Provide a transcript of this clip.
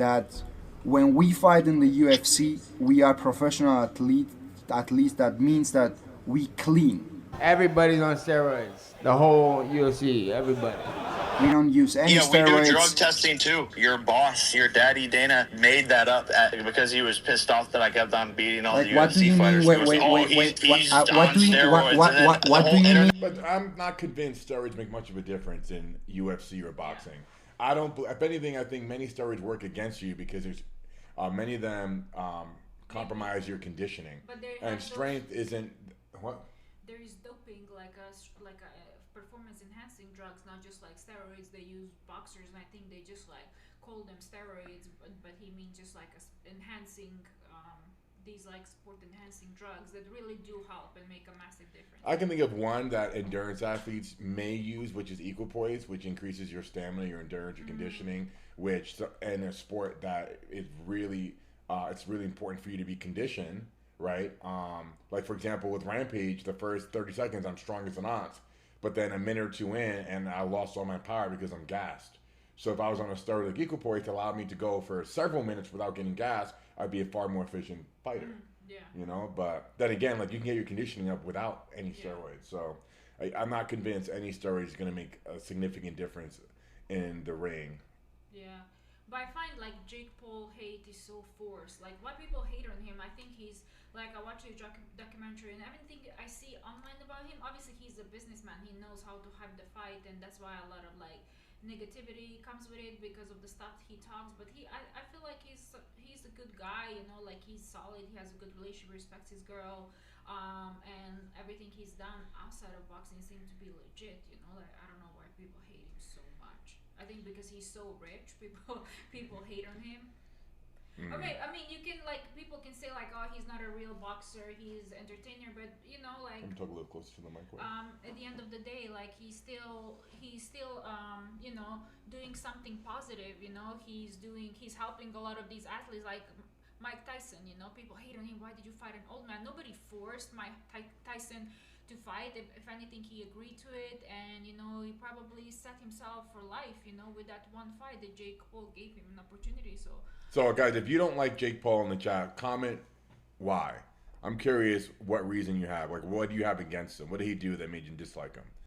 that when we fight in the UFC, we are professional athletes. At least that means that we clean. Everybody's on steroids. The whole UFC, everybody. We don't use any Yeah, we do drug steroids. testing too. Your boss, your daddy Dana, made that up because he was pissed off that I kept on beating all Like, the what do UFC you mean? fighters. Wait, He goes, wait, "Oh, wait, wait. he's What on do you steroids." And then the what do whole you mean? But I'm not convinced steroids make much of a difference in UFC or boxing. I don't. If anything, I think many steroids work against you because there's many of them compromise your conditioning, But they and have strength isn't what. there is doping like a performance enhancing drugs, not just like steroids. They use boxers, and I think they just like call them steroids, but he means just like enhancing these like sport enhancing drugs that really do help and make a massive difference. I can think of one that endurance athletes may use, which is equipoise, which increases your stamina, your endurance, your conditioning. Which in a sport that is really, it's really important for you to be conditioned, right? Like for example, with Rampage, the first 30 seconds I'm strong as an ox, but then a minute or two in, and I lost all my power because I'm gassed. So if I was on a steroid like equipoise, it allowed me to go for several minutes without getting gassed. I'd be a far more efficient fighter. Yeah. You know, but then again, like you can get your conditioning up without any steroids. So I'm not convinced any steroid is going to make a significant difference in the ring. Yeah, but I find like Jake Paul hate is so forced. Like why people hate on him, I think he's like I watched a documentary and everything I see online about him. Obviously, he's a businessman. He knows how to have the fight, and that's why a lot of like negativity comes with it because of the stuff he talks. But I feel like he's a good guy. You know, like he's solid. He has a good relationship, respects his girl, and everything he's done outside of boxing seems to be legit. You know, like I don't know why people hate him so much. I think because he's so rich, people hate on him. Okay, I mean you can like people can say like oh he's not a real boxer, he's entertainer, but you know like Let me talk a little closer to the microphone. at the end of the day like he's still you know doing something positive. You know he's helping a lot of these athletes like Mike Tyson. You know people hate on him. Why did you fight an old man? Nobody forced Mike Tyson to fight. If anything, he agreed to it, and you know he probably set himself for life. You know, with that one fight that Jake Paul gave him an opportunity. So, guys, if you don't like Jake Paul in the chat, comment why. I'm curious what reason you have. Like, what do you have against him? What did he do that made you dislike him?